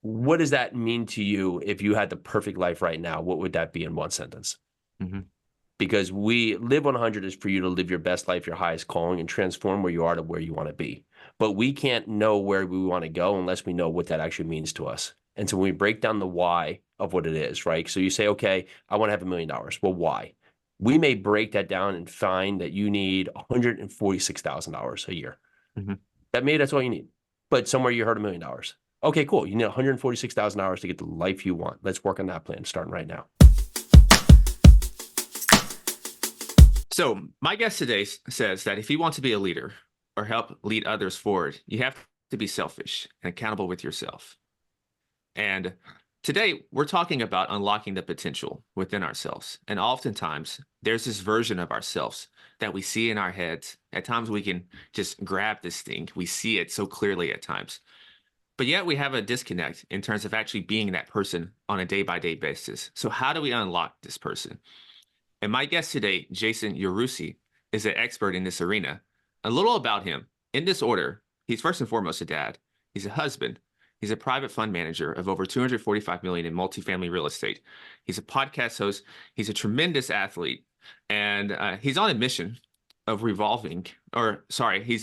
What does that mean to you if you had the perfect life right now? What would that be in one sentence? Hmm. Because we live 100 is for you to live your best life, your highest calling, and transform where you are to where you want to be. But we can't know where we want to go unless we know what that actually means to us. And so when we break down the why of what it is, right? So you say, okay, I want to have $1 million. Well, why? We may break that down and find that you need $146,000 a year. Hmm. That's all you need. But somewhere you heard $1 million. Okay, cool. You need $146,000 to get the life you want. Let's work on that plan starting right now. So my guest today says that if you want to be a leader or help lead others forward, you have to be selfish and accountable with yourself. And today we're talking about unlocking the potential within ourselves. And oftentimes there's this version of ourselves that we see in our heads. At times we can just grab this thing. We see it so clearly at times. But yet we have a disconnect in terms of actually being that person on a day-by-day basis. So how do we unlock this person? And my guest today, Jason Yarusi, is an expert in this arena. A little about him. In this order, he's first and foremost a dad. He's a husband. He's a private fund manager of over 245 million in multifamily real estate. He's a podcast host. He's a tremendous athlete, and he's on a mission of he's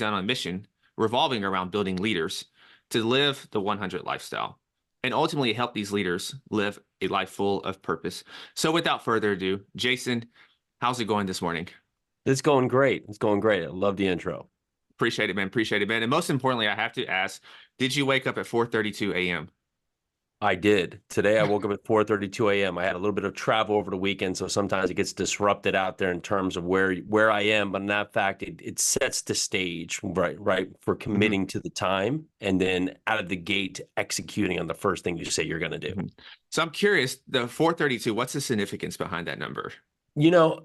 on a mission revolving around building leaders to live the 100 lifestyle and ultimately help these leaders live a life full of purpose. So without further ado, Jason, how's it going this morning? It's going great. It's going great. I love the intro. Appreciate it, man. Appreciate it, man. And most importantly, I have to ask, did you wake up at 4:32 a.m.? I did. Today I woke up at 4:32 a.m. I had a little bit of travel over the weekend, so sometimes it gets disrupted out there in terms of where I am. But in that fact, it sets the stage, right, for Hmm. committing to the time and then out of the gate executing on the first thing you say you're going to do. Hmm. So I'm curious, the 4:32, what's the significance behind that number? You know,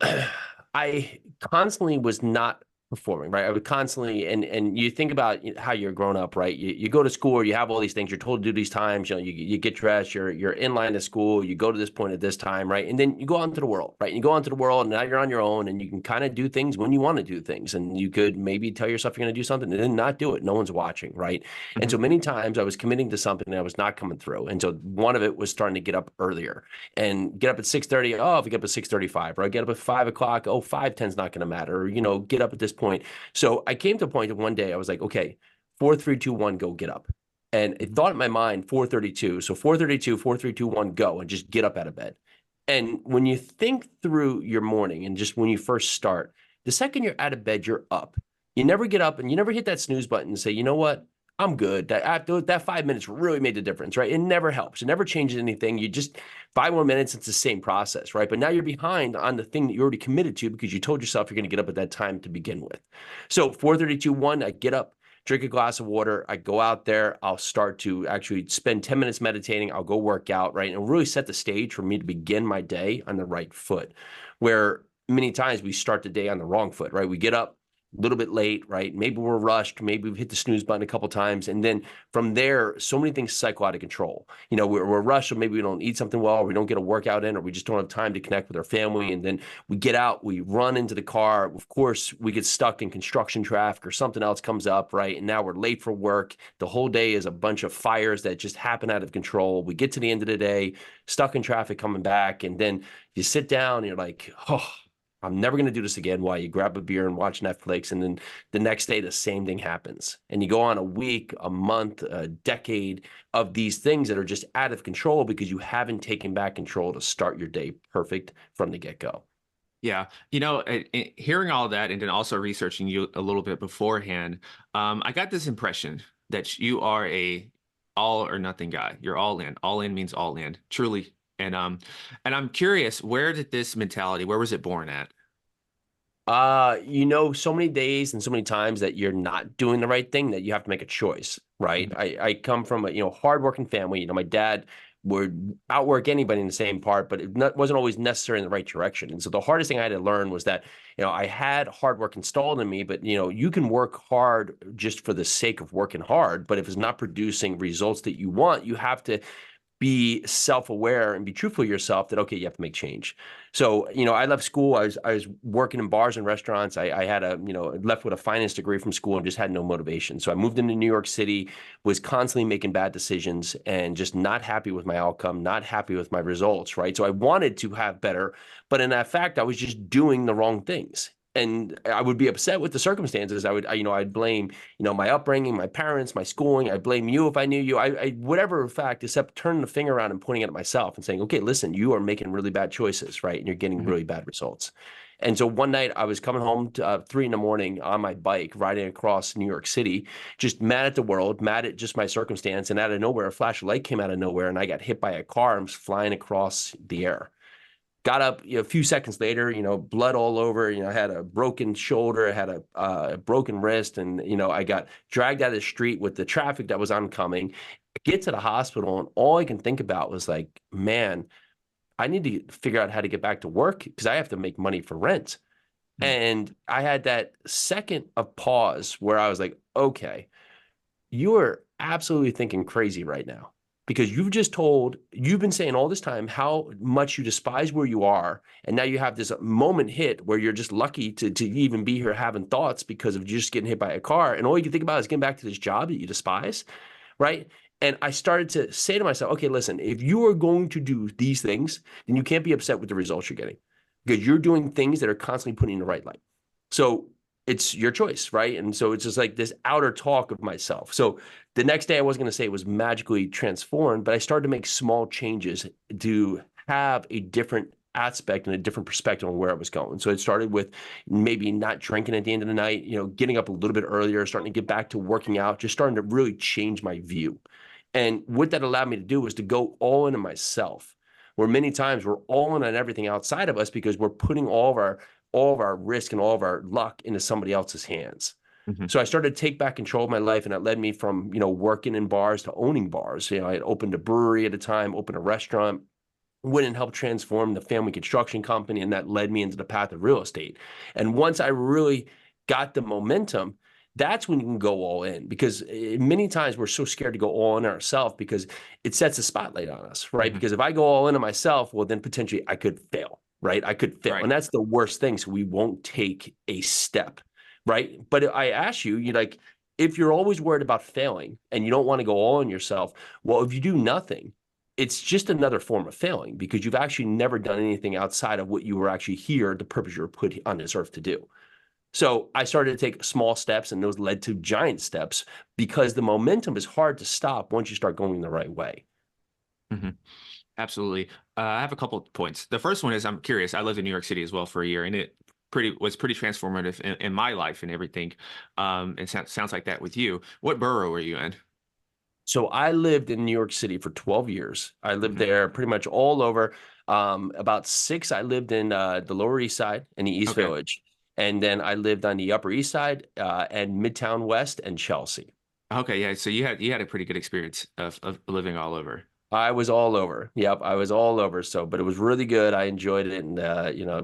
I constantly was not performing, right? I would constantly, and you think about how you're grown up, right? You go to school, you have all these things, you're told to do these times, you get dressed, you're in line to school, you go to this point at this time, right? And then you go out into the world, right? You go out into the world, and now you're on your own, and you can kind of do things when you want to do things, and you could maybe tell yourself you're going to do something and then not do it. No one's watching, right? And Hmm. so many times I was committing to something and I was not coming through, and so one of it was starting to get up earlier and get up at 6:30. Oh, if I get up at 6:35, or I get up at 5 o'clock, oh, 5:10 is not going to matter. Or, get up at this point. So I came to a point of one day I was like, okay, 4, 3, 2, 1, go get up. And it thought in my mind 4:32. So 4:32, 4, 3, 2, 1, go, and just get up out of bed. And when you think through your morning and just when you first start, the second you're out of bed, you're up. You never get up and you never hit that snooze button and say, you know what? I'm good. That after that 5 minutes really made the difference, right? It never helps. It never changes anything. You just 5 more minutes, it's the same process, right? But now you're behind on the thing that you already committed to because you told yourself you're going to get up at that time to begin with. So 4:32, 1, I get up, drink a glass of water. I go out there. I'll start to actually spend 10 minutes meditating. I'll go work out, right? And really set the stage for me to begin my day on the right foot, where many times we start the day on the wrong foot, right? We get up a little bit late, right? Maybe we're rushed. Maybe we've hit the snooze button a couple times. And then from there, so many things cycle out of control. We're rushed, so maybe we don't eat something well, or we don't get a workout in, or we just don't have time to connect with our family. And then we get out, we run into the car. Of course, we get stuck in construction traffic or something else comes up, right? And now we're late for work. The whole day is a bunch of fires that just happen out of control. We get to the end of the day, stuck in traffic coming back. And then you sit down and you're like, oh, I'm never going to do this again. Why? You grab a beer and watch Netflix, and then the next day, the same thing happens. And you go on a week, a month, a decade of these things that are just out of control because you haven't taken back control to start your day perfect from the get-go. Yeah, hearing all that and then also researching you a little bit beforehand, I got this impression that you are a all or nothing guy. You're all in. All in means all in, truly. And I'm curious, where did this mentality, where was it born at? So many days and so many times that you're not doing the right thing that you have to make a choice, right? Mhm. I come from a hardworking family. My dad would outwork anybody in the same part, but wasn't always necessary in the right direction. And so the hardest thing I had to learn was that, I had hard work installed in me, but you can work hard just for the sake of working hard, but if it's not producing results that you want, you have to be self-aware and be truthful to yourself that, okay, you have to make change. So, I left school. I was working in bars and restaurants. I had left with a finance degree from school and just had no motivation. So I moved into New York City, was constantly making bad decisions and just not happy with my outcome, not happy with my results, right? So I wanted to have better, but in that fact, I was just doing the wrong things. And I would be upset with the circumstances. I'd blame, my upbringing, my parents, my schooling. I blame you if I knew you. Whatever fact, except turning the finger around and pointing it at myself and saying, okay, listen, you are making really bad choices, right? And you're getting Mhm. really bad results. And so one night I was coming home to 3 in the morning on my bike, riding across New York City, just mad at the world, mad at just my circumstance. And out of nowhere, a flash of light came out of nowhere and I got hit by a car and was flying across the air. Got up, a few seconds later, blood all over. I had a broken shoulder, I had a broken wrist, and I got dragged out of the street with the traffic that was oncoming. I get to the hospital, and all I can think about was like, man, I need to figure out how to get back to work because I have to make money for rent. Mhm. And I had that second of pause where I was like, okay, you are absolutely thinking crazy right now because you've been saying all this time how much you despise where you are. And now you have this moment hit where you're just lucky to even be here having thoughts because of just getting hit by a car. And all you can think about is getting back to this job that you despise, right? And I started to say to myself, okay, listen, if you are going to do these things, then you can't be upset with the results you're getting because you're doing things that are constantly putting in the right light. So it's your choice, right? And so it's just like this outer talk of myself. So the next day, I wasn't going to say it was magically transformed, but I started to make small changes to have a different aspect and a different perspective on where I was going. So it started with maybe not drinking at the end of the night, getting up a little bit earlier, starting to get back to working out, just starting to really change my view. And what that allowed me to do was to go all into myself, where many times we're all in on everything outside of us because we're putting all of our risk and all of our luck into somebody else's hands. Mhm. So I started to take back control of my life, and that led me from, working in bars to owning bars. I had opened a brewery at a time, opened a restaurant, went and helped transform the family construction company, and that led me into the path of real estate. And once I really got the momentum, that's when you can go all in because many times we're so scared to go all in ourselves because it sets a spotlight on us, right? Mhm. Because if I go all in on myself, well, then potentially I could fail, right? I could fail. Right. And that's the worst thing. So we won't take a step, right? But I ask you, like, if you're always worried about failing and you don't want to go all in yourself, well, if you do nothing, it's just another form of failing because you've actually never done anything outside of what you were actually here, the purpose you were put on this earth to do. So I started to take small steps, and those led to giant steps because the momentum is hard to stop once you start going the right way. Mhm. Absolutely. I have a couple of points. The first one is I'm curious. I lived in New York City as well for a year, and it pretty transformative in my life and everything. It sounds like that with you. What borough were you in? So I lived in New York City for 12 years. I lived Mhm. there pretty much all over. About six, I lived in the Lower East Side and the East Okay. Village. And then I lived on the Upper East Side and Midtown West and Chelsea. Okay. Yeah. So you had a pretty good experience of living all over. I was all over. Yep, I was all over. So, but it was really good. I enjoyed it, and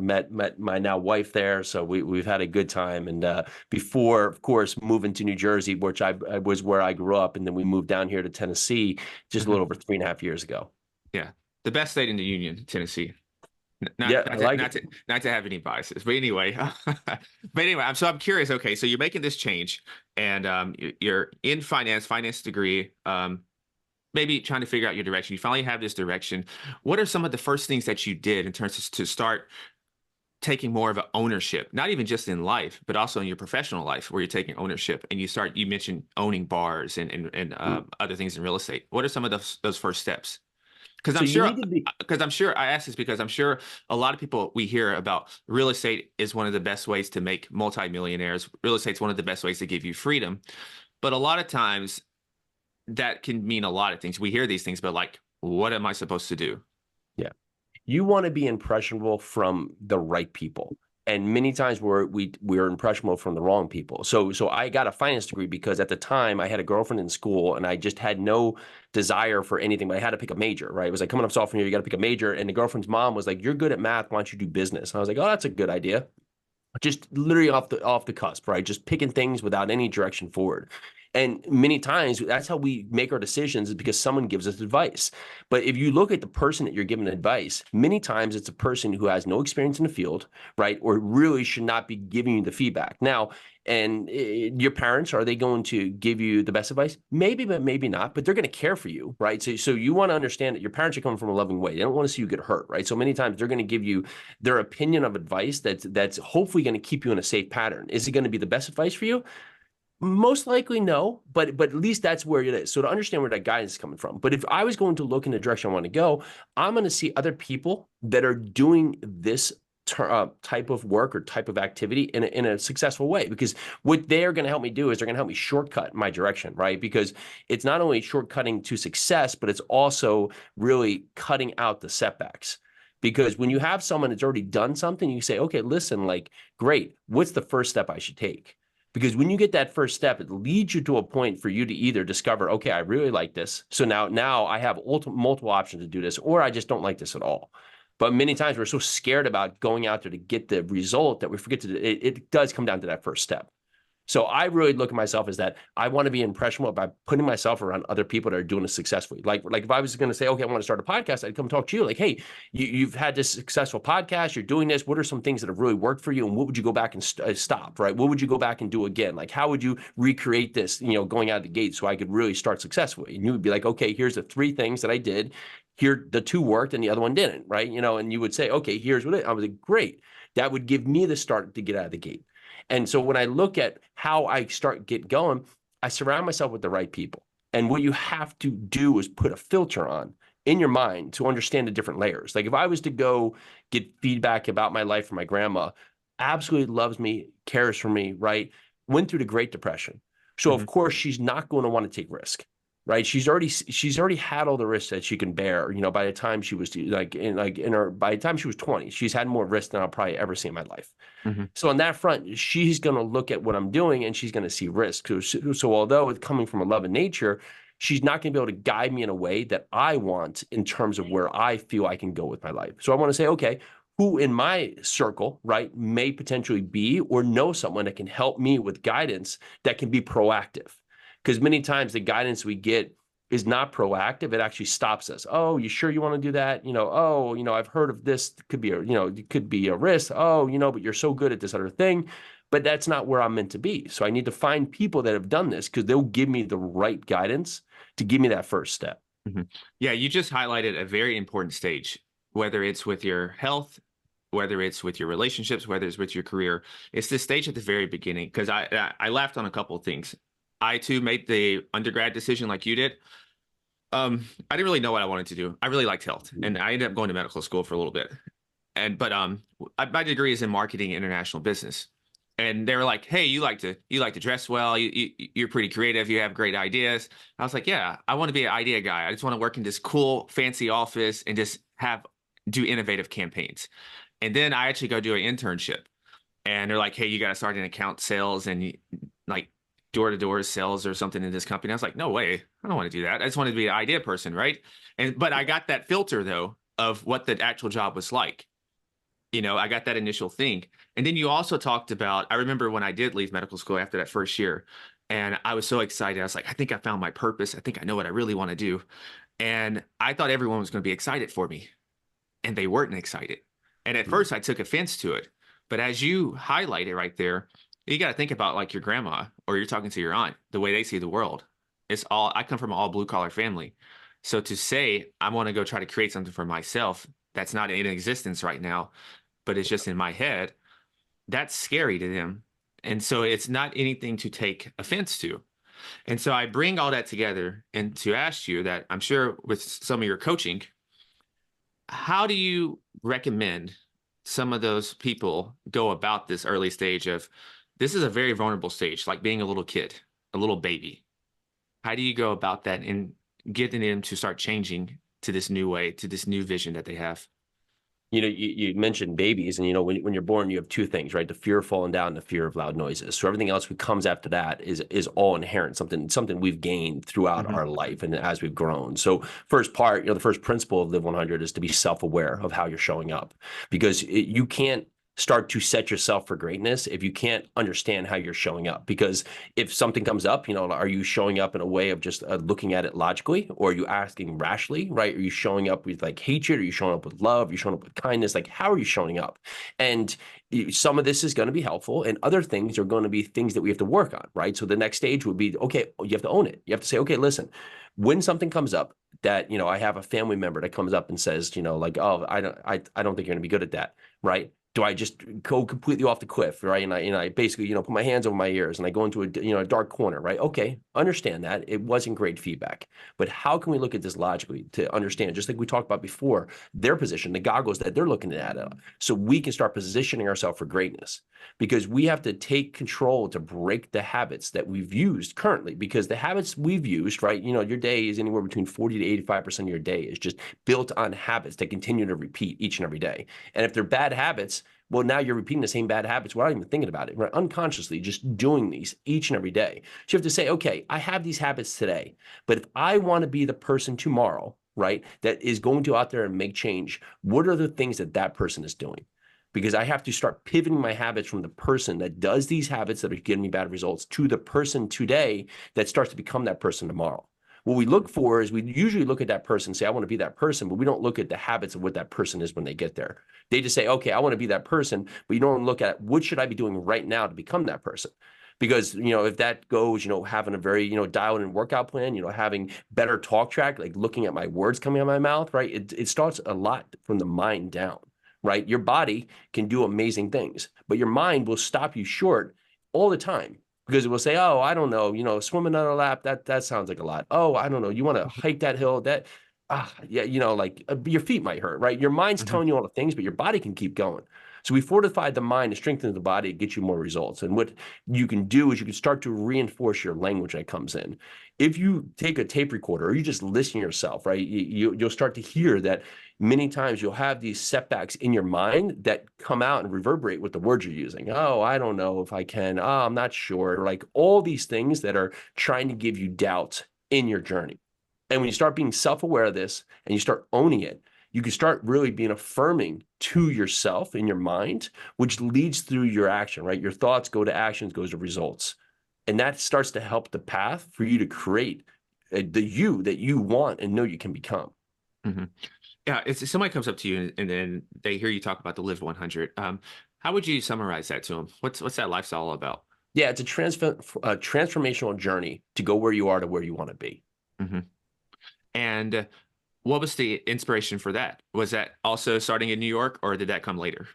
met my now wife there. So we've had a good time. And before, of course, moving to New Jersey, which I was where I grew up, and then we moved down here to Tennessee just a Mhm. little over 3.5 years ago. Yeah. The best state in the union, Tennessee. Not Yeah, I not to, like not it. to not to have any biases, but anyway, I'm curious. Okay, so you're making this change, and you're in finance degree, maybe trying to figure out your direction. You finally have this direction. What are some of the first things that you did in terms of to start taking more of an ownership, not even just in life, but also in your professional life, where you're taking ownership and you mentioned owning bars and Mm. other things in real estate. What are some of those first steps? Because So I'm you sure, need to be. I ask this because I'm sure a lot of people we hear about real estate is one of the best ways to make multimillionaires. Real estate's one of the best ways to give you freedom. But a lot of times that can mean a lot of things. We hear these things, but like, what am I supposed to do? Yeah. You want to be impressionable from the right people. And many times we're impressionable from the wrong people. So I got a finance degree because at the time I had a girlfriend in school and I just had no desire for anything, but I had to pick a major, right? It was like coming up sophomore year, you got to pick a major. And the girlfriend's mom was like, "You're good at math. Why don't you do business?" And I was like, "Oh, that's a good idea." Just literally off the cusp, right? Just picking things without any direction forward. And many times that's how we make our decisions, is because someone gives us advice. But if you look at the person that you're giving advice, many times it's a person who has no experience in the field, right? Or really should not be giving you the feedback. Now, and your parents, are they going to give you the best advice? Maybe, but maybe not. But they're going to care for you, right? So you want to understand that your parents are coming from a loving way. They don't want to see you get hurt, right? So many times they're going to give you their opinion of advice that's hopefully going to keep you in a safe pattern. Is it going to be the best advice for you? Most likely no, but at least that's where it is. So to understand where that guidance is coming from. But if I was going to look in the direction I want to go, I'm going to see other people that are doing this type of work or type of activity in a successful way, because what they're going to help me do is they're going to help me shortcut my direction, right? Because it's not only shortcutting to success, but it's also really cutting out the setbacks. Because when you have someone that's already done something, you say, okay, listen, like, great, what's the first step I should take? Because when you get that first step, it leads you to a point for you to either discover, okay, I really like this. So now I have multiple options to do this, or I just don't like this at all. But many times we're so scared about going out there to get the result that we forget to, it does come down to that first step. So I really look at myself as that I want to be impressionable by putting myself around other people that are doing it successfully. Like if I was going to say, okay, I want to start a podcast, I'd come talk to you. Like, hey, you've had this successful podcast, you're doing this. What are some things that have really worked for you, and what would you go back and stop? Right? What would you go back and do again? Like, how would you recreate this? Going out of the gate, so I could really start successfully. And you would be like, okay, here's the 3 things that I did. Here, the 2 worked, and the other one didn't. Right? And you would say, okay, here's what I was like, great. That would give me the start to get out of the gate. And so when I look at how I get going, I surround myself with the right people. And what you have to do is put a filter on in your mind to understand the different layers. Like if I was to go get feedback about my life from my grandma, absolutely loves me, cares for me, right? Went through the Great Depression. So of course she's not going to want to take risk. Right. She's already had all the risks that she can bear. By the time she was by the time she was 20, she's had more risk than I'll probably ever see in my life. Mm-hmm. So on that front, she's going to look at what I'm doing and she's going to see risk. So although it's coming from a love of nature, she's not going to be able to guide me in a way that I want in terms of where I feel I can go with my life. So I want to say, okay, who in my circle, right, may potentially be or know someone that can help me with guidance that can be proactive. Because many times the guidance we get is not proactive. It actually stops us. Oh, you sure you want to do that? I've heard of this. It could be a risk. Oh, but you're so good at this other thing. But that's not where I'm meant to be. So I need to find people that have done this because they'll give me the right guidance to give me that first step. Mm-hmm. Yeah, you just highlighted a very important stage, whether it's with your health, whether it's with your relationships, whether it's with your career. It's the stage at the very beginning, because I laughed on a couple of things. I too made the undergrad decision like you did. I didn't really know what I wanted to do. I really liked health, and I ended up going to medical school for a little bit. But my degree is in marketing and international business. And they were like, "Hey, you like to dress well. You're pretty creative. You have great ideas." I was like, "Yeah, I want to be an idea guy. I just want to work in this cool, fancy office and just do innovative campaigns." And then I actually go do an internship, and they're like, "Hey, you got to start in account sales and like door-to-door sales or something in this company." I was like, "No way. I don't want to do that. I just want to be an idea person." Right. But I got that filter though of what the actual job was like. I got that initial thing. And then you also talked about, I remember when I did leave medical school after that first year, and I was so excited. I was like, I think I found my purpose. I think I know what I really want to do. And I thought everyone was going to be excited for me, and they weren't excited. And at first I took offense to it. But as you highlighted right there, you got to think about like your grandma, or you're talking to your aunt, the way they see the world. I come from an all blue collar family. So to say, I want to go try to create something for myself that's not in existence right now, but it's just in my head, that's scary to them. And so it's not anything to take offense to. And so I bring all that together and to ask you that, I'm sure with some of your coaching, how do you recommend some of those people go about this early stage of, this is a very vulnerable stage, like being a little kid, a little baby. How do you go about that and getting them to start changing to this new way, to this new vision that they have? You mentioned babies, and when you're born, you have 2 things, right? The fear of falling down, and the fear of loud noises. So everything else that comes after that is all inherent, something we've gained throughout our life and as we've grown. So first part, the first principle of Live 100 is to be self-aware of how you're showing up, because you can't start to set yourself for greatness if you can't understand how you're showing up. Because if something comes up, are you showing up in a way of just looking at it logically, or are you asking rationally, right? Are you showing up with like hatred? Are you showing up with love? Are you showing up with kindness? Like, how are you showing up? And some of this is going to be helpful, and other things are going to be things that we have to work on, right? So the next stage would be, okay, you have to own it. You have to say, okay, listen, when something comes up that, I have a family member that comes up and says, like, oh, I don't think you're going to be good at that, right? Do I just go completely off the cliff, right? And I basically, put my hands over my ears and I go into a dark corner, right? Okay, understand that it wasn't great feedback, but how can we look at this logically to understand, just like we talked about before, their position, the goggles that they're looking at, so we can start positioning ourselves for greatness, because we have to take control to break the habits that we've used currently, because the habits we've used, right? Your day is anywhere between 40 to 85% of your day is just built on habits that continue to repeat each and every day. And if they're bad habits, well, now you're repeating the same bad habits without even thinking about it, right? Unconsciously, just doing these each and every day. So you have to say, okay, I have these habits today, but if I want to be the person tomorrow, right, that is going to out there and make change, what are the things that that person is doing? Because I have to start pivoting my habits from the person that does these habits that are giving me bad results to the person today that starts to become that person tomorrow. What we look for is we usually look at that person and say, I want to be that person, but we don't look at the habits of what that person is when they get there. They just say, okay, I want to be that person, but you don't look at what should I be doing right now to become that person. Because, if that goes, having a very, dialed in workout plan, having better talk track, like looking at my words coming out of my mouth, right? It starts a lot from the mind down, right? Your body can do amazing things, but your mind will stop you short all the time, because it will say, oh, I don't know, swimming on a lap, that sounds like a lot. Oh, I don't know, you want to hike that hill, yeah, like your feet might hurt, right? Your mind's Mm-hmm. telling you all the things, but your body can keep going. So we fortified the mind and strengthened the body to get you more results. And what you can do is you can start to reinforce your language that comes in. If you take a tape recorder or you just listen to yourself, right, you'll start to hear that many times you'll have these setbacks in your mind that come out and reverberate with the words you're using. Oh, I don't know if I can. Oh, I'm not sure. Like all these things that are trying to give you doubt in your journey. And when you start being self-aware of this and you start owning it, you can start really being affirming to yourself in your mind, which leads through your action, right? Your thoughts go to actions, goes to results. And that starts to help the path for you to create the you that you want and know you can become. Mm-hmm. Yeah, if somebody comes up to you and then they hear you talk about the Live 100, how would you summarize that to them? What's that lifestyle all about? Yeah, it's a transformational journey to go where you are to where you want to be. Mm-hmm. And what was the inspiration for that? Was that also starting in New York, or did that come later?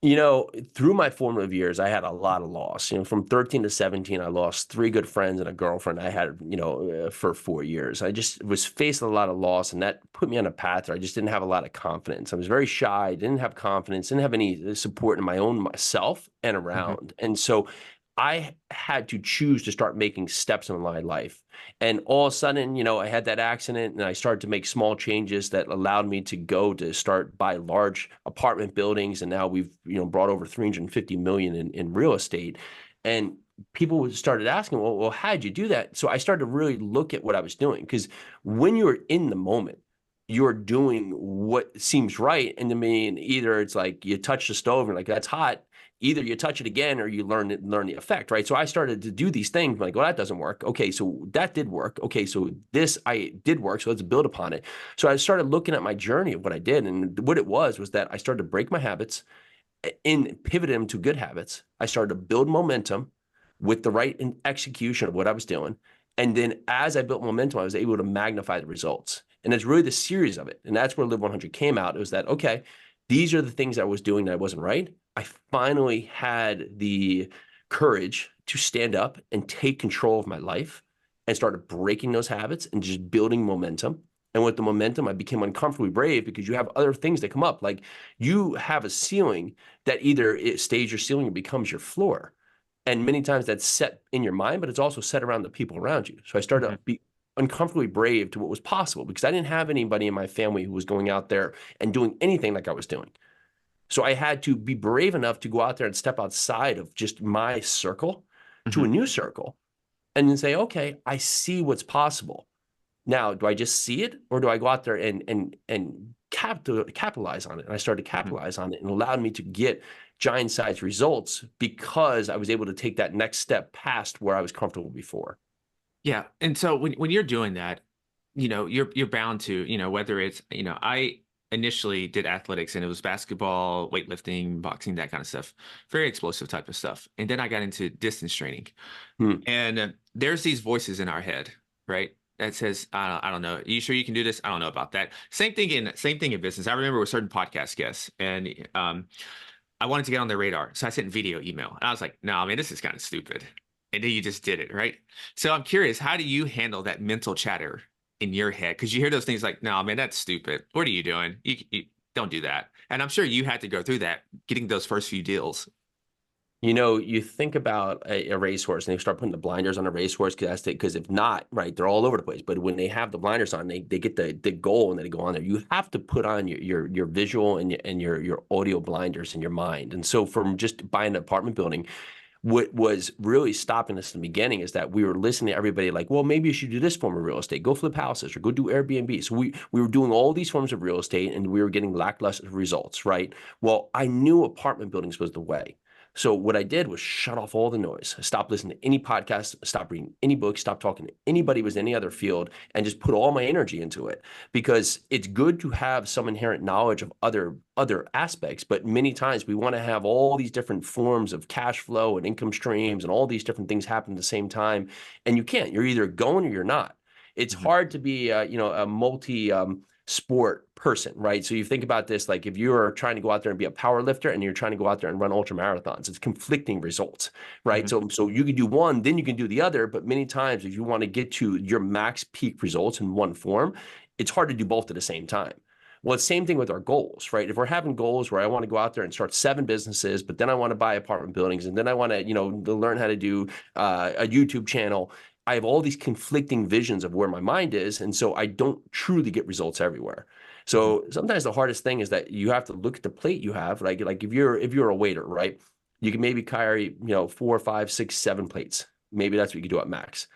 Through my formative years, I had a lot of loss. From 13 to 17, I lost 3 good friends and a girlfriend I had, for 4 years. I just was facing a lot of loss, and that put me on a path where I just didn't have a lot of confidence. I was very shy, didn't have confidence, didn't have any support in my own myself and Mm-hmm. around. And so I had to choose to start making steps in my life. And all of a sudden, I had that accident and I started to make small changes that allowed me to go to start buy large apartment buildings. And now we've, brought over 350 million in real estate. And people started asking, well, how did you do that? So I started to really look at what I was doing, because when you're in the moment, you're doing what seems right. And to me, either it's like you touch the stove and like, that's hot. Either you touch it again or you learn the effect, right? So I started to do these things like, well, that doesn't work. Okay, so that did work. Okay, so this I did work. So let's build upon it. So I started looking at my journey of what I did. And what it was that I started to break my habits and pivot them to good habits. I started to build momentum with the right execution of what I was doing. And then as I built momentum, I was able to magnify the results. And it's really the series of it. And that's where Live 100 came out. It was that, okay, these are the things I was doing that I wasn't right. I finally had the courage to stand up and take control of my life and started breaking those habits and just building momentum. And with the momentum, I became uncomfortably brave, because you have other things that come up. Like you have a ceiling that either it stays your ceiling or becomes your floor. And many times that's set in your mind, but it's also set around the people around you. So I started Mm-hmm. to be uncomfortably brave to what was possible, because I didn't have anybody in my family who was going out there and doing anything like I was doing. So I had to be brave enough to go out there and step outside of just my circle to Mm-hmm. a new circle and then say, okay, I see what's possible. Now, do I just see it, or do I go out there and have to capitalize on it. And I started to capitalize on it, and allowed me to get giant size results because I was able to take that next step past where I was comfortable before. Yeah. And so when you're doing that, you're bound to, whether it's, I initially did athletics and it was basketball, weightlifting, boxing, that kind of stuff, very explosive type of stuff. And then I got into distance training. Hmm. And there's these voices in our head, right? That says, I don't know. Are you sure you can do this? I don't know about that. Same thing in business. I remember with certain podcast guests, and I wanted to get on their radar. So I sent video email. And I was like, no, I mean, this is kind of stupid. And then you just did it, right? So I'm curious, how do you handle that mental chatter in your head? Because you hear those things like, no, man, that's stupid. What are you doing? You don't do that. And I'm sure you had to go through that, getting those first few deals. You think about a racehorse, and they start putting the blinders on a racehorse because if not, right, they're all over the place. But when they have the blinders on, they get the goal and then they go on there. You have to put on your visual and your audio blinders in your mind. And so from just buying an apartment building, what was really stopping us in the beginning is that we were listening to everybody like, well, maybe you should do this form of real estate, go flip houses or go do Airbnb. So we were doing all these forms of real estate and we were getting lackluster results, right? Well, I knew apartment buildings was the way. So what I did was shut off all the noise, stop listening to any podcasts, stop reading any books, stop talking to anybody who was in any other field, and just put all my energy into it. Because it's good to have some inherent knowledge of other aspects, but many times we want to have all these different forms of cash flow and income streams and all these different things happen at the same time, and you can't. You're either going or you're not. It's Mhm. hard to be a multi sport person, right? So you think about this, like if you're trying to go out there and be a power lifter and you're trying to go out there and run ultramarathons, it's conflicting results, right? Mhm. So you can do one, then you can do the other. But many times if you want to get to your max peak results in one form, it's hard to do both at the same time. Well, it's the same thing with our goals, right? If we're having goals where I want to go out there and start 7 businesses, but then I want to buy apartment buildings, and then I want to, learn how to do a YouTube channel. I have all these conflicting visions of where my mind is, and so I don't truly get results everywhere. Mhm. So sometimes the hardest thing is that you have to look at the plate you have. Like if you're a waiter, right? You can maybe carry 4, 5, 6, 7 plates. Maybe that's what you can do at max.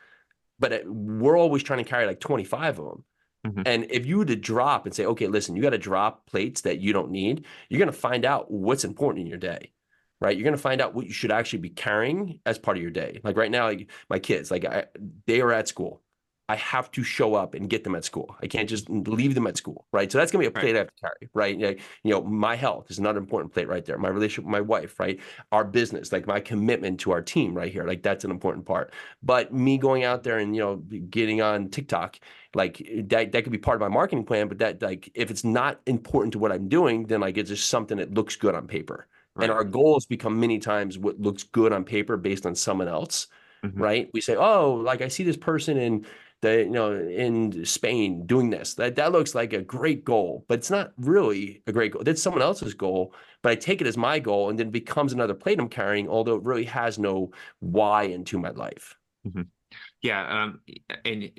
But we're always trying to carry like 25 of them. Mhm. And if you were to drop and say, okay, listen, you got to drop plates that you don't need, you're going to find out what's important in your day, right? You're going to find out what you should actually be carrying as part of your day. Like right now, like my kids, they are at school. I have to show up and get them at school. I can't just leave them at school, right? So that's going to be a Right. plate I have to carry, right? My health is another important plate right there. My relationship with my wife, right? Our business, like my commitment to our team right here, like that's an important part. But me going out there and, getting on TikTok, like that could be part of my marketing plan, but that like if it's not important to what I'm doing, then like it's just something that looks good on paper. And Right. our goals become many times what looks good on paper based on someone else, Mhm. right? We say, oh, like I see this person in Spain doing this. That looks like a great goal, but it's not really a great goal. That's someone else's goal, but I take it as my goal and then it becomes another plate I'm carrying, although it really has no why into my life. Mhm. Yeah. And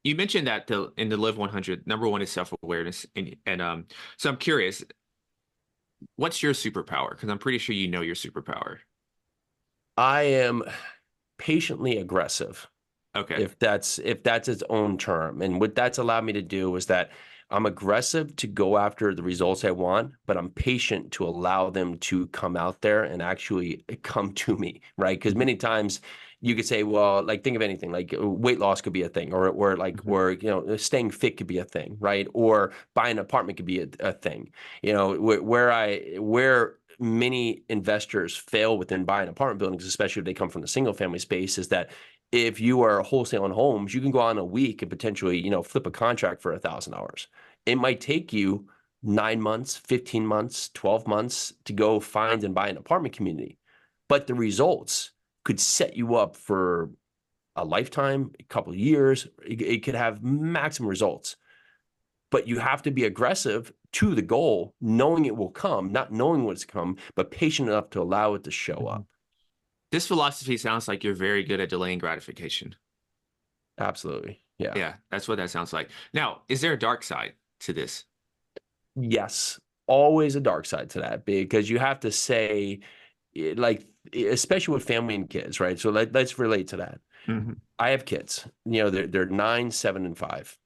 you mentioned that in the Live 100, number one is self-awareness. And so I'm curious, what's your superpower? Because I'm pretty sure you know your superpower. I am patiently aggressive. Okay. If that's its own term. And what that's allowed me to do is that I'm aggressive to go after the results I want, but I'm patient to allow them to come out there and actually come to me, right? Because Mhm. many times you could say, well, like think of anything, like weight loss could be a thing, Mhm. or staying fit could be a thing, right? Or buying an apartment could be a thing. Where many investors fail within buying apartment buildings, especially if they come from the single family space, is that if you are wholesaling homes, you can go on a week and potentially, flip a contract for $1,000. It might take you 9 months, 15 months, 12 months to go find and buy an apartment community. But the results could set you up for a lifetime, a couple of years. It could have maximum results. But you have to be aggressive to the goal, knowing it will come, not knowing what's come, but patient enough to allow it to show Mhm. up. This philosophy sounds like you're very good at delaying gratification. Absolutely. Yeah. Yeah, that's what that sounds like. Now, is there a dark side to this? Yes, always a dark side to that because you have to say, like, especially with family and kids, right? So let's relate to that. Mhm. I have kids, they're 9, 7, and 5.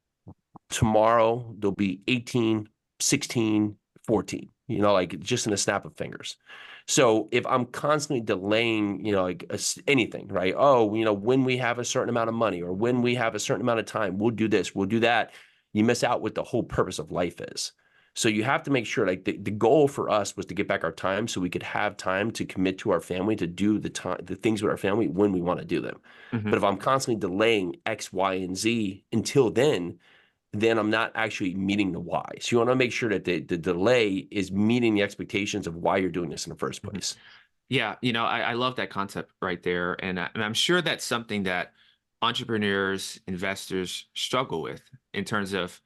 Tomorrow they'll be 18, 16, 14, like just in a snap of fingers. So if I'm constantly delaying, like anything, right? Oh, when we have a certain amount of money or when we have a certain amount of time, we'll do this, we'll do that. You miss out what the whole purpose of life is. So you have to make sure, like the goal for us was to get back our time so we could have time to commit to our family, to do the things with our family when we want to do them. Hmm. But if I'm constantly delaying X, Y, and Z until then I'm not actually meeting the why. So you want to make sure that the delay is meeting the expectations of why you're doing this in the first Hmm. place. Yeah, I love that concept right there, and I'm sure that's something that entrepreneurs, investors struggle with in terms of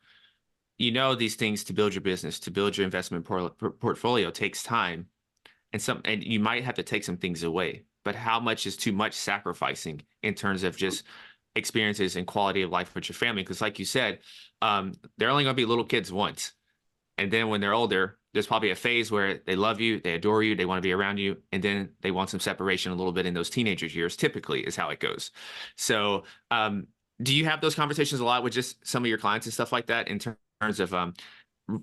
these things to build your business, to build your investment portfolio takes time, and you might have to take some things away. But how much is too much sacrificing in terms of just experiences and quality of life with your family? Because, like you said, they're only going to be little kids once. And then when they're older, there's probably a phase where they love you, they adore you, they want to be around you, and then they want some separation a little bit in those teenagers years, typically is how it goes. So, do you have those conversations a lot with just some of your clients and stuff like that in terms of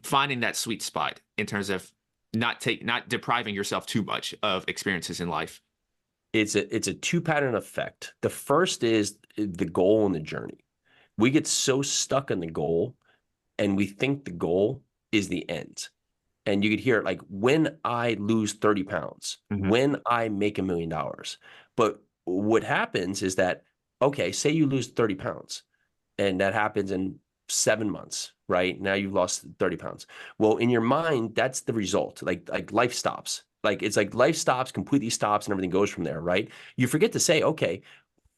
finding that sweet spot in terms of not depriving yourself too much of experiences in life? It's a two pattern effect. The first is the goal and the journey. We get so stuck on the goal and we think the goal is the end. And you could hear it like, when I lose 30 pounds, Hmm. when I make $1 million. But what happens is that, okay, say you lose 30 pounds and that happens in 7 months, right? Now you've lost 30 pounds. Well, in your mind, that's the result. Like life stops. Like it's like life stops, completely stops, and everything goes from there, right? You forget to say, okay,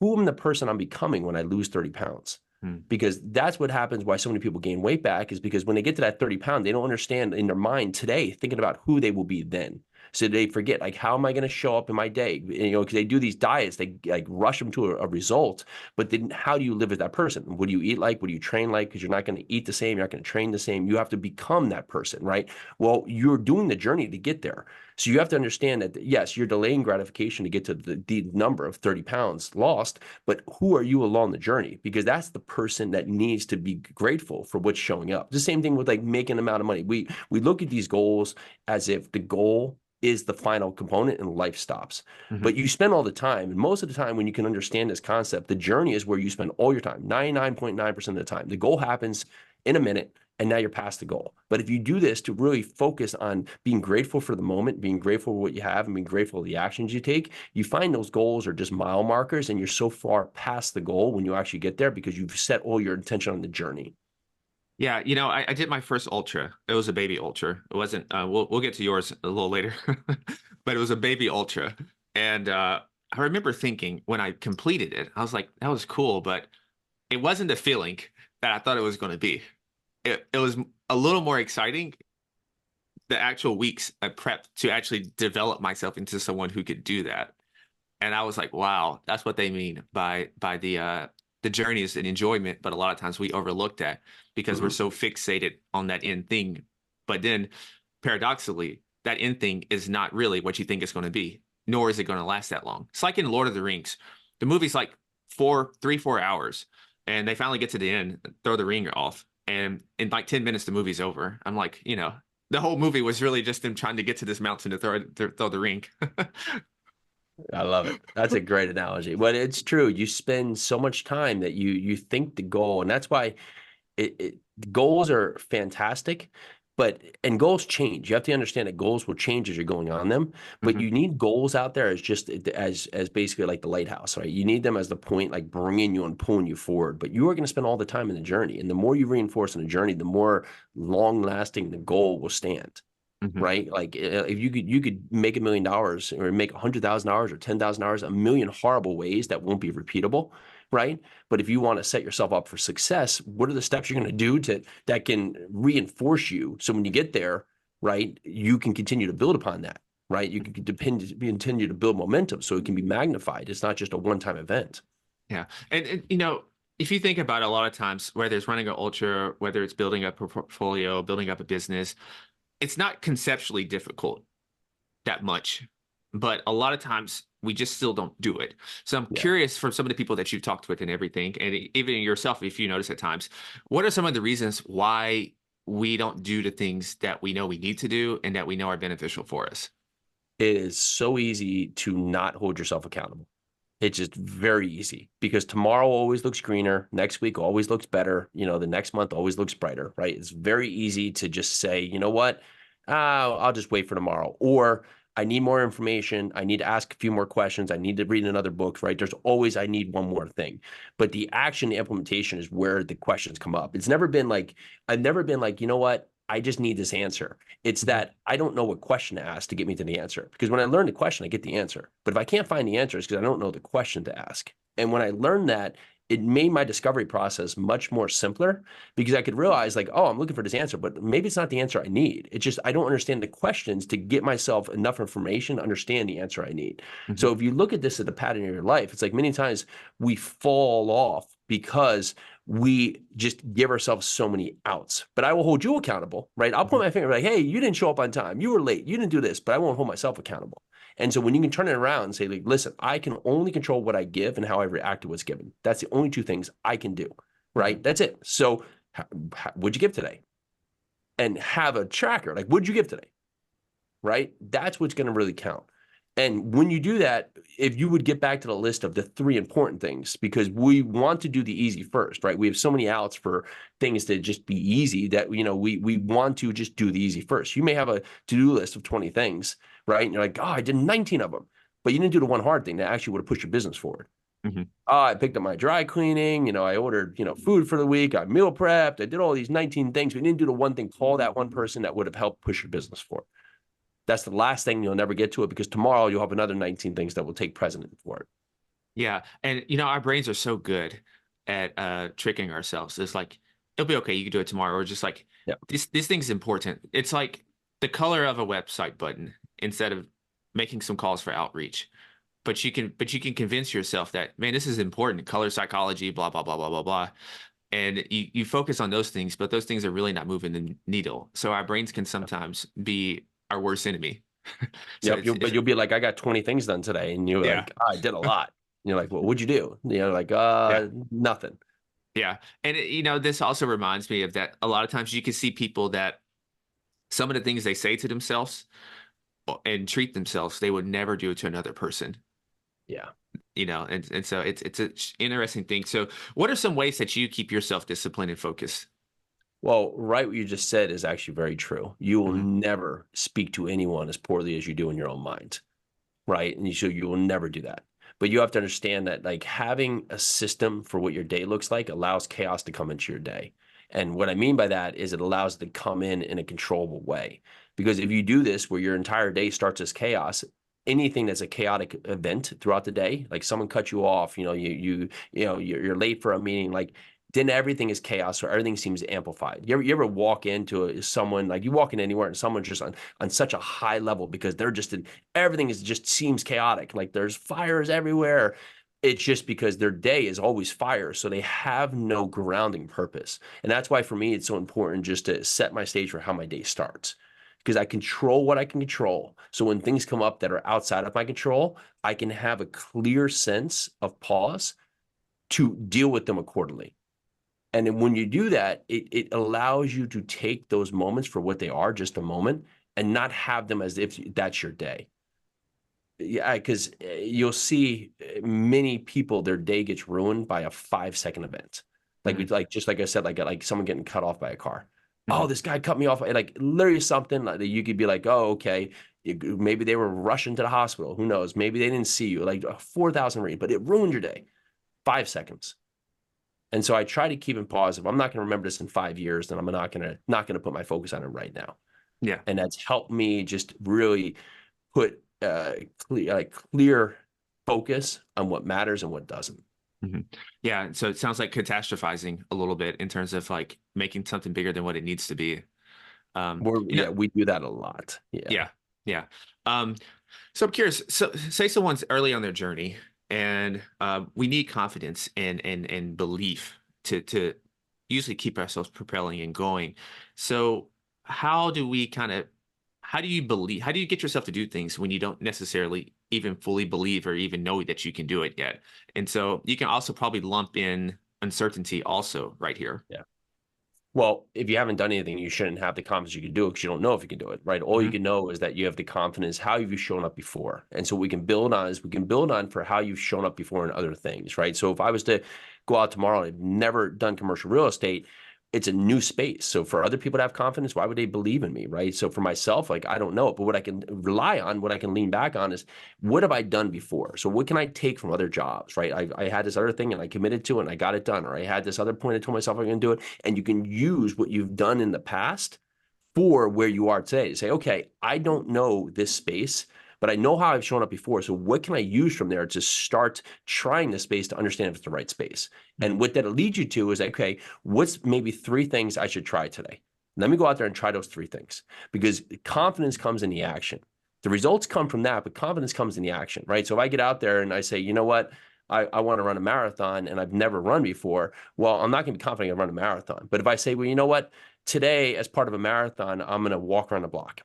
who am the person I'm becoming when I lose 30 pounds? Hmm. Because that's what happens, why so many people gain weight back, is because when they get to that 30 pound, they don't understand in their mind today, thinking about who they will be then. So they forget, like, how am I going to show up in my day? Because they do these diets, they like rush them to a result, but then how do you live as that person? What do you eat like? What do you train like? Because you're not going to eat the same, you're not going to train the same. You have to become that person, right? Well, you're doing the journey to get there. So you have to understand that, yes, you're delaying gratification to get to the number of 30 pounds lost, but who are you along the journey? Because that's the person that needs to be grateful for what's showing up. The same thing with like making an amount of money. We look at these goals as if the goal is the final component and life stops. Hmm. But you spend all the time, and most of the time when you can understand this concept, the journey is where you spend all your time, 99.9% of the time. The goal happens in a minute, and now you're past the goal. But if you do this to really focus on being grateful for the moment, being grateful for what you have, and being grateful for the actions you take, you find those goals are just mile markers, and you're so far past the goal when you actually get there because you've set all your intention on the journey. Yeah, I did my first ultra. It was a baby ultra. It wasn't. We'll get to yours a little later, but it was a baby ultra, and I remember thinking when I completed it, I was like, that was cool, but it wasn't the feeling that I thought it was going to be. It was a little more exciting the actual weeks I prepped to actually develop myself into someone who could do that. And I was like, wow, that's what they mean by the journey is an enjoyment, but a lot of times we overlook that because we're Mhm. so fixated on that end thing. But then paradoxically, that end thing is not really what you think it's going to be, nor is it going to last that long. It's like in Lord of the Rings. The movie's like 4 hours, and they finally get to the end, throw the ring off, and in like 10 minutes the movie's over. I'm like, the whole movie was really just them trying to get to this mountain to throw the ring. I love it. That's a great analogy. But it's true. You spend so much time that you think the goal, and that's why goals are fantastic, and goals change. You have to understand that goals will change as you're going on them, but Hmm. you need goals out there as just as basically like the lighthouse, right? You need them as the point, like bringing you and pulling you forward. But you are going to spend all the time in the journey, and the more you reinforce in the journey, the more long lasting the goal will stand. Hmm. Right? Like if you could make $1 million or make $100,000 or $10,000, a million horrible ways that won't be repeatable, right? But if you want to set yourself up for success, what are the steps you're going to do that can reinforce you so when you get there, right, you can continue to build upon that, right? You can continue to build momentum so it can be magnified. It's not just a one-time event. Yeah. And if you think about it, a lot of times, whether it's running an ultra, whether it's building up a portfolio, building up a business, it's not conceptually difficult that much. But a lot of times we just still don't do it. So I'm Yeah. curious from some of the people that you've talked with and everything, and even yourself, if you notice at times, what are some of the reasons why we don't do the things that we know we need to do and that we know are beneficial for us. It is so easy to not hold yourself accountable. It's just very easy because tomorrow always looks greener. Next week always looks better. The next month always looks brighter, right? It's very easy to just say, you know what? I'll just wait for tomorrow. Or I need more information. I need to ask a few more questions. I need to read another book, right? There's always, I need one more thing. But the action, the implementation is where the questions come up. It's never been like, I've never been like, you know what? I just need this answer. It's Mhm. that I don't know what question to ask to get me to the answer. Because when I learn the question, I get the answer. But if I can't find the answer, it's because I don't know the question to ask. And when I learned that, it made my discovery process much more simpler because I could realize like, oh, I'm looking for this answer, but maybe it's not the answer I need. It's just I don't understand the questions to get myself enough information to understand the answer I need. Mhm. So if you look at this as the pattern of your life, it's like many times we fall off because we just give ourselves so many outs. But I will hold you accountable, right? I'll point Mhm. my finger like, hey, you didn't show up on time. You were late. You didn't do this, but I won't hold myself accountable. And so when you can turn it around and say, like, listen, I can only control what I give and how I react to what's given. That's the only two things I can do, Mhm. right? That's it. So what'd you give today? And have a tracker. Like, what'd you give today? Right? That's what's going to really count. And when you do that, if you would get back to the list of the three important things, because we want to do the easy first, right? We have so many outs for things to just be easy that, we want to just do the easy first. You may have a to-do list of 20 things, right? And you're like, oh, I did 19 of them, but you didn't do the one hard thing that actually would have pushed your business forward. Mhm. Oh, I picked up my dry cleaning, I ordered, food for the week, I meal prepped, I did all these 19 things, but you didn't do the one thing, call that one person that would have helped push your business forward. That's the last thing. You'll never get to it because tomorrow you'll have another 19 things that will take precedent for it. Yeah. And our brains are so good at tricking ourselves. It's like, it'll be okay, you can do it tomorrow. Or just like Yeah. this thing's important. It's like the color of a website button instead of making some calls for outreach. But you can convince yourself that, man, this is important. Color psychology, blah, blah, blah, blah, blah, blah. And you focus on those things, but those things are really not moving the needle. So our brains can sometimes be our worst enemy. So Yep. But you'll be like, I got 20 things done today. And you're yeah. like, I did a lot. And you're like, well, what'd you do? Like, Yeah. nothing. Yeah. And this also reminds me of that. A lot of times you can see people that some of the things they say to themselves and treat themselves, they would never do it to another person. Yeah. And so it's an interesting thing. So what are some ways that you keep yourself disciplined and focused? Well, right. What you just said is actually very true. You will Hmm. never speak to anyone as poorly as you do in your own mind. Right. And you will never do that. But you have to understand that like having a system for what your day looks like allows chaos to come into your day. And what I mean by that is it allows it to come in a controllable way. Because if you do this where your entire day starts as chaos, anything that's a chaotic event throughout the day, like someone cut you off, you're late for a meeting, like then everything is chaos or everything seems amplified. You ever walk into someone like you walk in anywhere and someone's just on such a high level because they're just in everything is just seems chaotic. Like there's fires everywhere. It's just because their day is always fire. So they have no grounding purpose. And that's why for me, it's so important just to set my stage for how my day starts because I control what I can control. So when things come up that are outside of my control, I can have a clear sense of pause to deal with them accordingly. And then when you do that, it allows you to take those moments for what they are, just a moment, and not have them as if that's your day. Yeah, because you'll see many people, their day gets ruined by a 5-second event. Hmm. Like just like I said, like someone getting cut off by a car. Hmm. Oh, this guy cut me off. Like literally something like that you could be like, oh, okay. Maybe they were rushing to the hospital. Who knows? Maybe they didn't see you. Like 4,000 read, but it ruined your day. 5 seconds. And so I try to keep it positive. I'm not going to remember this in 5 years, then I'm not gonna put my focus on it right now. Yeah. And that's helped me just really put clear focus on what matters and what doesn't. Hmm. Yeah. So it sounds like catastrophizing a little bit in terms of like making something bigger than what it needs to be. Um, you know, Yeah, we do that a lot. Yeah. yeah. Yeah. Um, so I'm curious. So say someone's early on their journey and we need confidence and belief to usually keep ourselves propelling and going. So how do we kind of how do you get yourself to do things when you don't necessarily even fully believe or even know that you can do it yet? And so you can also probably lump in uncertainty also right here. Yeah. Well, if you haven't done anything, you shouldn't have the confidence you can do it because you don't know if you can do it, right? All you Hmm. can know is that you have the confidence. How have you shown up before? And so we can build on is we can build on for how you've shown up before in other things, right? So if I was to go out tomorrow and I've never done commercial real estate, it's a new space. So for other people to have confidence, why would they believe in me, right? So for myself, like I don't know it, but what I can rely on, what I can lean back on is what have I done before? So what can I take from other jobs, right? I had this other thing and I committed to it and I got it done, or I had this other point I told myself I'm going to do it, and you can use what you've done in the past for where you are today to say, okay, I don't know this space, but I know how I've shown up before. So what can I use from there to start trying the space to understand if it's the right space? Hmm. And what that'll lead you to is, okay, what's maybe 3 things I should try today? Let me go out there and try those 3 things, because confidence comes in the action. The results come from that, but confidence comes in the action, right? So if I get out there and I say, you know what, I want to run a marathon and I've never run before, well, I'm not going to be confident I run a marathon. But if I say, well, you know what, today, as part of a marathon, I'm going to walk around the block.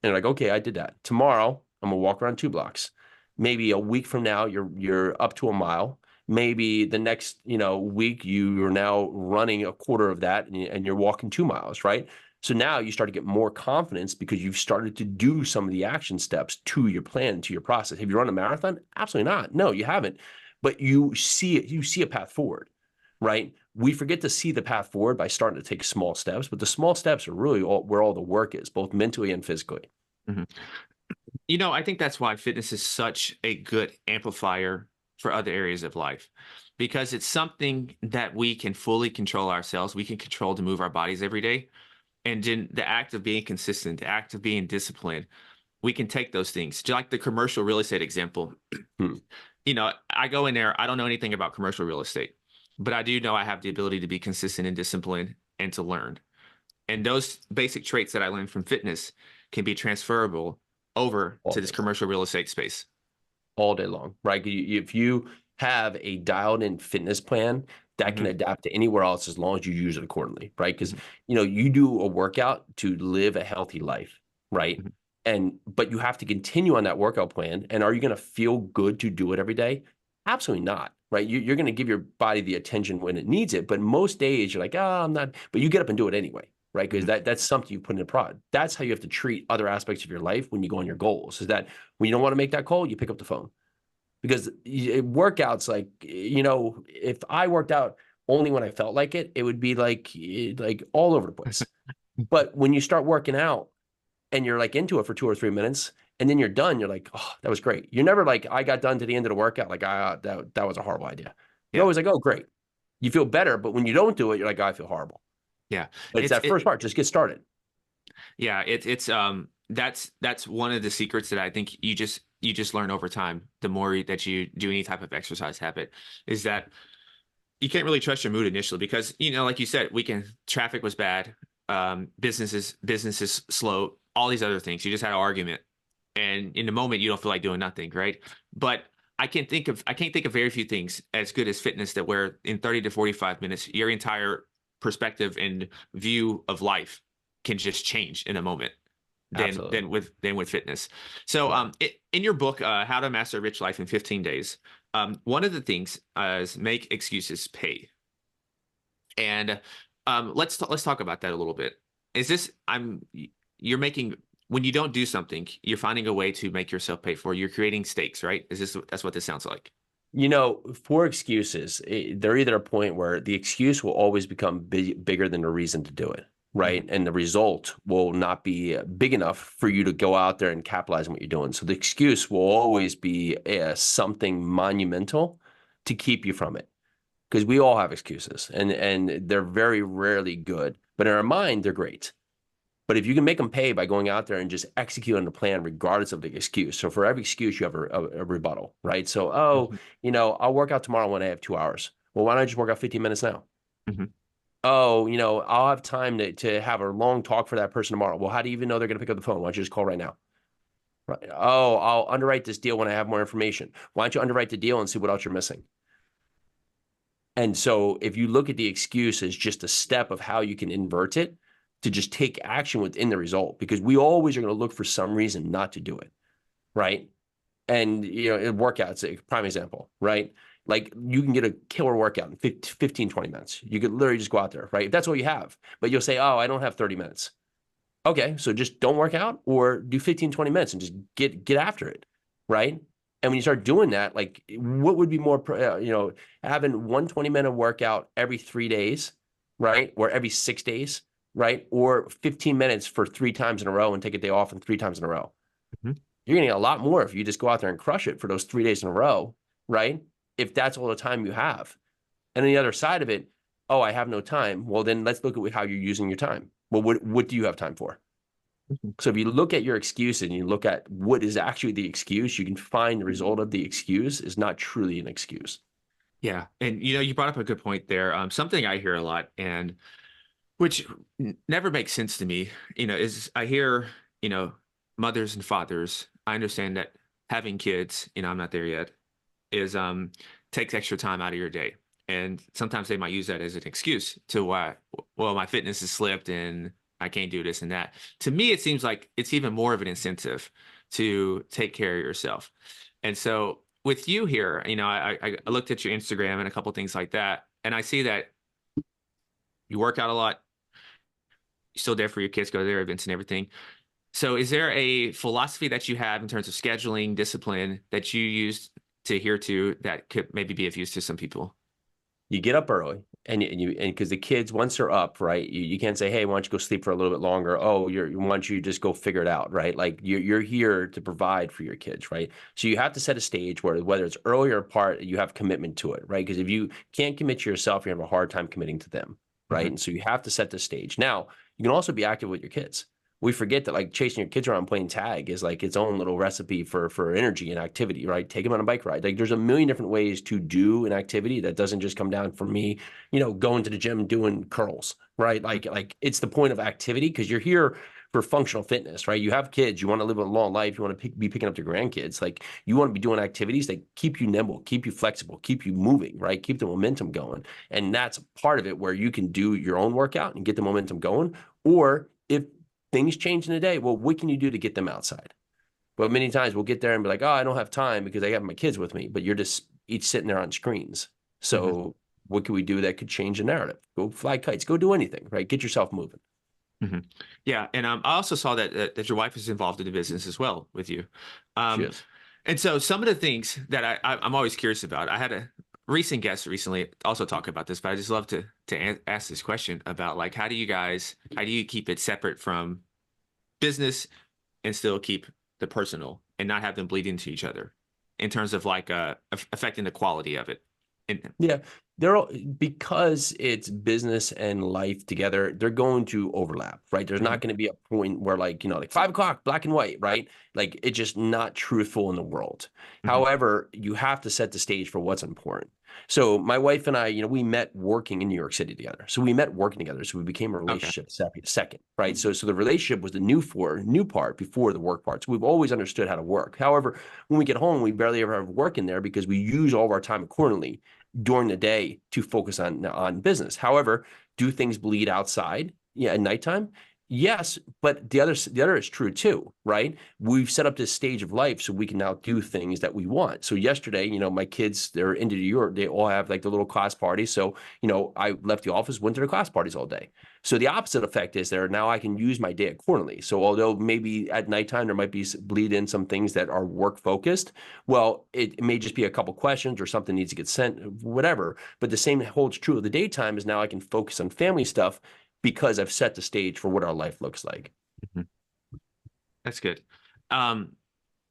And like, okay, I did that. Tomorrow, I'm going to walk around 2 blocks. Maybe a week from now, you're up to a mile. Maybe the next, week you're now running a quarter of that and you're walking 2 miles, right? So now you start to get more confidence because you've started to do some of the action steps to your plan, to your process. Have you run a marathon? Absolutely not. No, you haven't. But you see it, you see a path forward, right? We forget to see the path forward by starting to take small steps, but the small steps are really where all the work is, both mentally and physically. Hmm. I think that's why fitness is such a good amplifier for other areas of life, because it's something that we can fully control ourselves. We can control to move our bodies every day. And in the act of being consistent, the act of being disciplined, we can take those things. Just like the commercial real estate example, Hmm. I go in there, I don't know anything about commercial real estate, but I do know I have the ability to be consistent and disciplined and to learn. And those basic traits that I learned from fitness can be transferable over All to day this long, commercial real estate space. all day long, right? If you have a dialed in fitness plan that can Hmm. adapt to anywhere else as long as you use it accordingly, right? Because, Hmm. you do a workout to live a healthy life, right? Hmm. But you have to continue on that workout plan. And are you going to feel good to do it every day? Absolutely not, right? You're going to give your body the attention when it needs it. But most days you're like, oh, I'm not, but you get up and do it anyway, right? Because Hmm. that's something you put in a prod. That's how you have to treat other aspects of your life when you go on your goals, is that when you don't want to make that call, you pick up the phone. Because workouts, like, if I worked out only when I felt like it would be like all over the place. But when you start working out and you're like into it for 2 or 3 minutes and then you're done, you're like, oh, that was great. You're never like, I got done to the end of the workout, like, that was a horrible idea. You're Yeah. always like, oh, great. You feel better, but when you don't do it, you're like, oh, I feel horrible. Yeah. But it's It's that first it part, just get started. yeah, that's one of the secrets that I think you just learn over time. The more that you do any type of exercise habit, is that you can't really trust your mood initially because like you said, traffic was bad, business is slow, all these other things. You just had an argument, and in the moment you don't feel like doing nothing, right? But I can't think of very few things as good as fitness that where in 30 to 45 minutes your entire perspective and view of life can just change in a moment than Absolutely. than with fitness. So Yeah. in your book, How to Master a Rich Life in 15 Days, one of the things is make excuses pay. And let's talk about that a little bit. Is this I'm you're making when you don't do something, you're finding a way to make yourself pay for it. You're creating stakes, right? That's what this sounds like? For excuses, they're either a point where the excuse will always become bigger than the reason to do it, right? Hmm. And the result will not be big enough for you to go out there and capitalize on what you're doing. So the excuse will always be something monumental to keep you from it, because we all have excuses, and they're very rarely good, but in our mind, they're great. But if you can make them pay by going out there and just executing the plan, regardless of the excuse. So for every excuse, you have a rebuttal, right? So, oh, Hmm. I'll work out tomorrow when I have 2 hours. Well, why don't I just work out 15 minutes now? Hmm. Oh, I'll have time to have a long talk for that person tomorrow. Well, how do you even know they're going to pick up the phone? Why don't you just call right now? Right. Oh, I'll underwrite this deal when I have more information. Why don't you underwrite the deal and see what else you're missing? And so if you look at the excuse as just a step of how you can invert it to just take action within the result, because we always are going to look for some reason not to do it, right? And workouts, a prime example, right? Like you can get a killer workout in 15, 20 minutes. You could literally just go out there, right? If that's all you have, but you'll say, oh, I don't have 30 minutes. Okay, so just don't work out or do 15, 20 minutes and just get after it, right? And when you start doing that, like what would be more, having 1 20-minute workout every 3 days, right? Or every 6 days, right? Or 15 minutes for 3 times in a row and take a day off and 3 times in a row. Mm-hmm. You're going to get a lot more if you just go out there and crush it for those 3 days in a row, right? If that's all the time you have. And on the other side of it, oh, I have no time. Well, then let's look at how you're using your time. Well, what do you have time for? So if you look at your excuse and you look at what is actually the excuse, you can find the result of the excuse is not truly an excuse. Yeah. And, you brought up a good point there. Something I hear a lot, and which never makes sense to me, is I hear, mothers and fathers. I understand that having kids, I'm not there yet, is takes extra time out of your day. And sometimes they might use that as an excuse to why, well, my fitness has slipped and I can't do this and that. To me, it seems like it's even more of an incentive to take care of yourself. And so with you here, I looked at your Instagram and a couple things like that, and I see that you work out a lot. You're still there for your kids, go to their events and everything. So is there a philosophy that you have in terms of scheduling, discipline that you use to adhere to that could maybe be of use to some people? You get up early and because the kids, once they're up, right, you can't say, hey, why don't you go sleep for a little bit longer? Oh, why don't you just go figure it out, right? Like you're here to provide for your kids, right? So you have to set a stage where whether it's early or part, you have commitment to it, right? Because if you can't commit to yourself, you have a hard time committing to them, right? Mm-hmm. And so you have to set the stage. Now, you can also be active with your kids. We forget that like chasing your kids around playing tag is like its own little recipe for energy and activity, right? Take them on a bike ride. Like there's a million different ways to do an activity that doesn't just come down from me, going to the gym and doing curls, right? Like it's the point of activity because you're here for functional fitness, right? You have kids, you want to live a long life, you want to be picking up your grandkids. Like you want to be doing activities that keep you nimble, keep you flexible, keep you moving, right? Keep the momentum going. And that's part of it where you can do your own workout and get the momentum going. Or if things change in a day, well, what can you do to get them outside? But many times we'll get there and be like, oh, I don't have time because I have my kids with me, but you're just each sitting there on screens. So what can we do that could change the narrative? Go fly kites, go do anything, right? Get yourself moving. Mm-hmm. Yeah, and I also saw that your wife is involved in the business as well with you. She Um, is. and so some of the things that I'm always curious about. I had a recent guest recently also talk about this, but I just love to ask this question about like how do you keep it separate from business and still keep the personal and not have them bleed into each other in terms of like affecting the quality of it. And Yeah, they're all because it's business and life together, they're going to overlap, right? There's Mhm. not going to be a point where like 5 o'clock, black and white, right? Like it's just not truthful in the world. Mhm. However, you have to set the stage for what's important. So my wife and I, we met working in New York City together. So we met working together. So we became a Okay. relationship second, right? So the relationship was the new part before the work part. So we've always understood how to work. However, when we get home, we barely ever have work in there because we use all of our time accordingly during the day to focus on business. However, do things bleed outside? Yeah, at nighttime? Yes, but the other is true too, right? We've set up this stage of life so we can now do things that we want. So yesterday, my kids, they're into New York. They all have like the little class parties. So, I left the office, went to the class parties all day. So the opposite effect is there now I can use my day accordingly. So although maybe at nighttime there might be bleed in some things that are work focused, well, it may just be a couple questions or something needs to get sent, whatever. But the same holds true of the daytime is now I can focus on family stuff because I've set the stage for what our life looks like. Mhm. That's good. Um,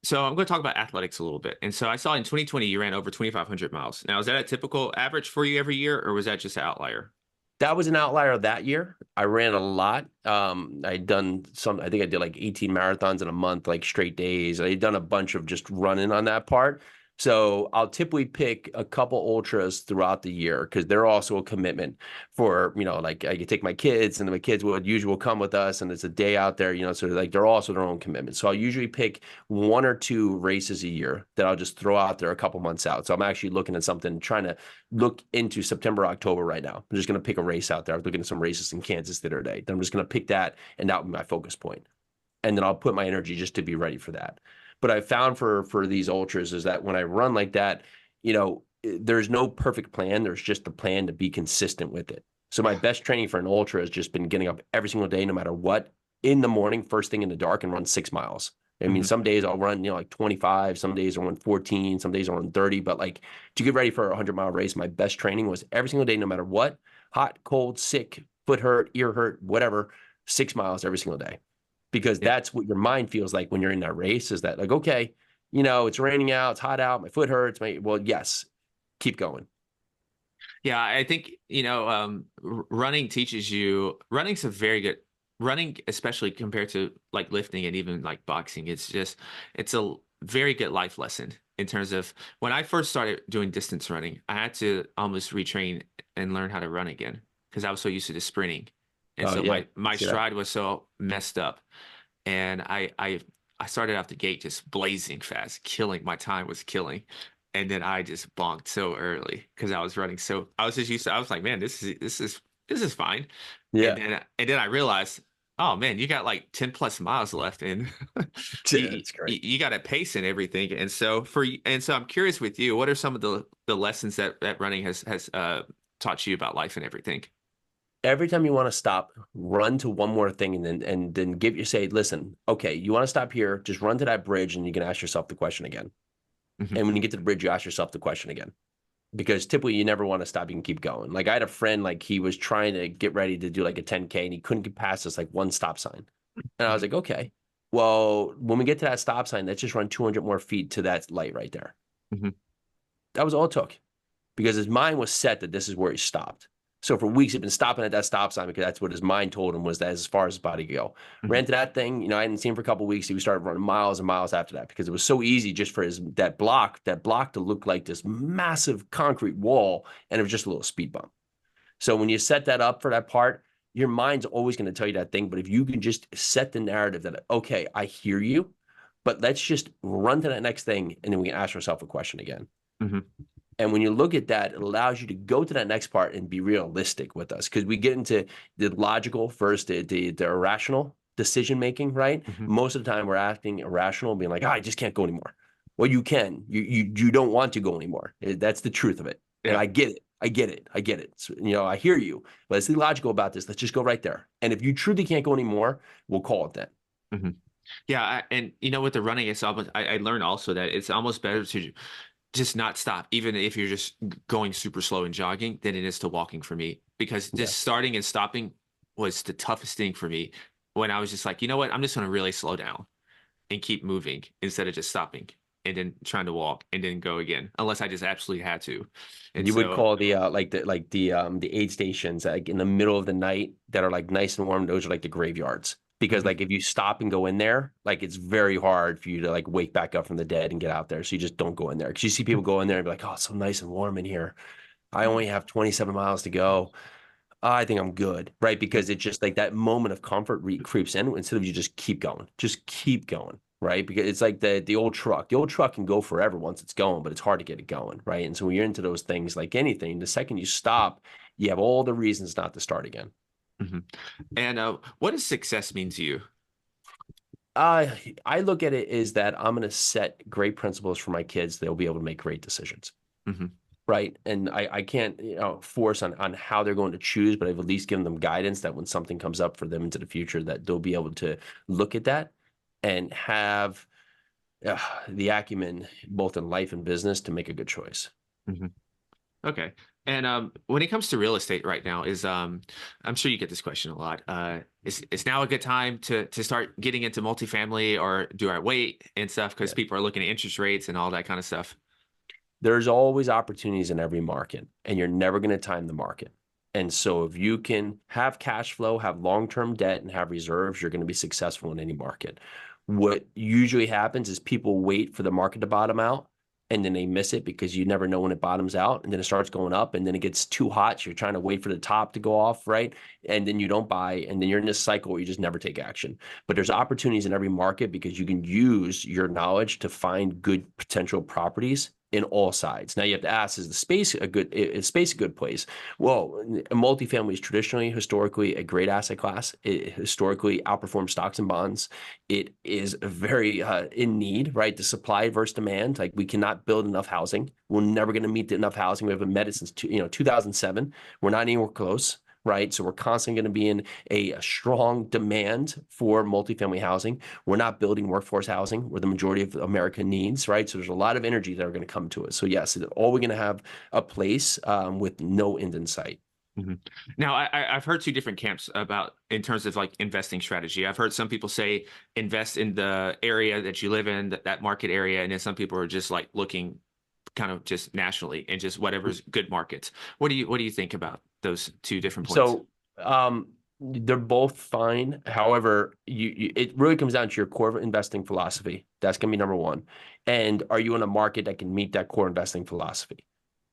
so I'm going to talk about athletics a little bit. And so I saw in 2020 you ran over 2,500 miles. Now, is that a typical average for you every year, or was that just an outlier? That was an outlier that year. I ran a lot. I'd done I think I did like 18 marathons in a month, like straight days. I'd done a bunch of just running on that part. So I'll typically pick a couple ultras throughout the year because they're also a commitment for, like I could take my kids and my kids would usually come with us and it's a day out there, so like they're also their own commitment. So I'll usually pick 1 or 2 races a year that I'll just throw out there a couple months out. So I'm actually looking at something, trying to look into September, October right now. I'm just going to pick a race out there. I was looking at some races in Kansas the other day. Then I'm just going to pick that, and that will be my focus point. And then I'll put my energy just to be ready for that. But I found for these ultras is that when I run like that, there's no perfect plan. There's just the plan to be consistent with it. So my best training for an ultra has just been getting up every single day, no matter what, in the morning, first thing in the dark, and run 6 miles. I mean, Mhm. some days I'll run, like 25, some days I'll run 14, some days I'll run 30. But like to get ready for a 100-mile race, my best training was every single day, no matter what, hot, cold, sick, foot hurt, ear hurt, whatever, 6 miles every single day. Because Yeah. that's what your mind feels like when you're in that race, is that like, okay, it's raining out, it's hot out, my foot hurts. Well, yes, keep going. Yeah, I think, running teaches you running's a very good running, especially compared to like lifting and even like boxing. It's a very good life lesson in terms of when I first started doing distance running, I had to almost retrain and learn how to run again because I was so used to just sprinting. And Oh so yeah, my see that? stride was so messed up. And I started out the gate just blazing fast, killing. My time was killing. And then I just bonked so early because I was running. So I was just used to, I was like, man, this is fine. Yeah, And then I realized, oh man, you got like 10 plus miles left and it's great. you got a pace and everything. And so I'm curious with you, what are some of the lessons that running has taught you about life and everything? Every time you want to stop, run to one more thing, and then say, listen, okay, you want to stop here, just run to that bridge, and you can ask yourself the question again. Hmm. And when you get to the bridge, you ask yourself the question again. Because typically you never want to stop, you can keep going. Like I had a friend, like he was trying to get ready to do like a 10K, and he couldn't get past this like one stop sign. And I was Hmm. like, okay, well, when we get to that stop sign, let's just run 200 more feet to that light right there. Hmm. That was all it took, because his mind was set that this is where he stopped. So for weeks, he'd been stopping at that stop sign because that's what his mind told him was that as far as his body could go. Hmm. Ran to that thing, I hadn't seen him for a couple of weeks. He started running miles and miles after that because it was so easy just for that block to look like this massive concrete wall, and it was just a little speed bump. So when you set that up for that part, your mind's always going to tell you that thing. But if you can just set the narrative that, okay, I hear you, but let's just run to that next thing, and then we can ask ourselves a question again. Hmm. And when you look at that, it allows you to go to that next part and be realistic with us, because we get into the logical first, the irrational decision making, right? Hmm. Most of the time we're acting irrational, being like, I just can't go anymore. Well, you can. You don't want to go anymore. That's the truth of it. And Yeah. I get it. I get it. I get it. So, I hear you. But let's be logical about this. Let's just go right there. And if you truly can't go anymore, we'll call it then. Hmm. Yeah, and with the running, it's almost I learned also that it's almost better to just not stop, even if you're just going super slow and jogging, than it is to walking for me. Because Yeah. just starting and stopping was the toughest thing for me when I was just like, you know what, I'm just going to really slow down and keep moving instead of just stopping and then trying to walk and then go again, unless I just absolutely had to. And You would so, call the the aid stations like in the middle of the night that are like nice and warm. Those are like the graveyards, because mhm, like if you stop and go in there, like it's very hard for you to like wake back up from the dead and get out there. So you just don't go in there, because you see people go in there and be like, oh, it's so nice and warm in here. I only have 27 miles to go. I think I'm good, right? Because it's just like that moment of comfort creeps in, instead of you just keep going, right? Because it's like the old truck. The old truck can go forever once it's going, but it's hard to get it going, right? And so when you're into those things, like anything, the second you stop, you have all the reasons not to start again. mhm. And what does success mean to you? Uh, I look at it as that I'm going to set great principles for my kids. They'll be able to make great decisions. Hmm. Right. And I can't, force on how they're going to choose, but I've at least given them guidance that when something comes up for them into the future, that they'll be able to look at that and have uh, the acumen, both in life and business, to make a good choice. Hmm. Okay. And when it comes to real estate right now, I'm sure you get this question a lot. Is now a good time to start getting into multifamily, or do I wait and stuff because Yeah. people are looking at interest rates and all that kind of stuff? There's always opportunities in every market, and you're never going to time the market. And so if you can have cash flow, have long-term debt, and have reserves, you're going to be successful in any market. What usually happens is people wait for the market to bottom out, and then they miss it, because you never know when it bottoms out, and then it starts going up, and then it gets too hot. So you're trying to wait for the top to go off, right? And then you don't buy, and then you're in this cycle where you just never take action. But there's opportunities in every market, because you can use your knowledge to find good potential properties in all sides. Now you have to ask, is the space a good, is space a good place? Well, multifamily is traditionally, historically, a great asset class. It historically outperforms stocks and bonds. It is very in need, right? The supply versus demand. Like we cannot build enough housing. We're never going to meet enough housing. We haven't met it since 2007. We're not anywhere close. Right. So we're constantly going to be in a strong demand for multifamily housing. We're not building workforce housing where the majority of America needs. Right. So there's a lot of energy that are going to come to us. So yes, all we're going to have a place with no end in sight. Mhm. Now, I've heard two different camps about in terms of like investing strategy. I've heard some people say invest in the area that you live in, that market area, and then some people are just like looking kind of just nationally and just whatever's good markets. What do you think about those two different points? So they're both fine. However, it really comes down to your core investing philosophy. That's going to be number one. And are you in a market that can meet that core investing philosophy?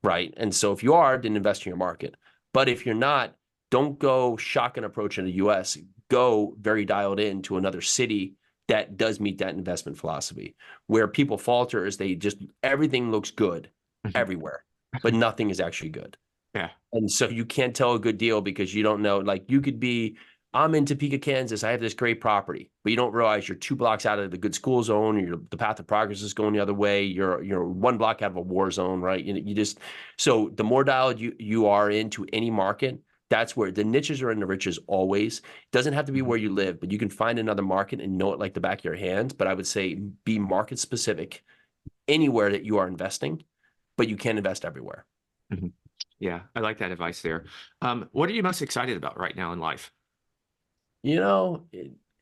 Right. And so if you are, then invest in your market. But if you're not, don't go shotgun approach in the US. Go very dialed in to another city that does meet that investment philosophy. Where people falter is they just everything looks good Mhm. everywhere, but nothing is actually good. Yeah. And so you can't tell a good deal because you don't know. Like you could be, I'm in Topeka, Kansas. I have this great property, but you don't realize you're 2 blocks out of the good school zone. The path of progress is going the other way. You're 1 block out of a war zone, right? You just so the more dialed you are into any market, that's where the niches are in the riches always. It doesn't have to be Mhm. where you live, but you can find another market and know it like the back of your hand. But I would say be market specific anywhere that you are investing, but you can invest everywhere. Mhm. Yeah, I like that advice there. What are you most excited about right now in life? You know,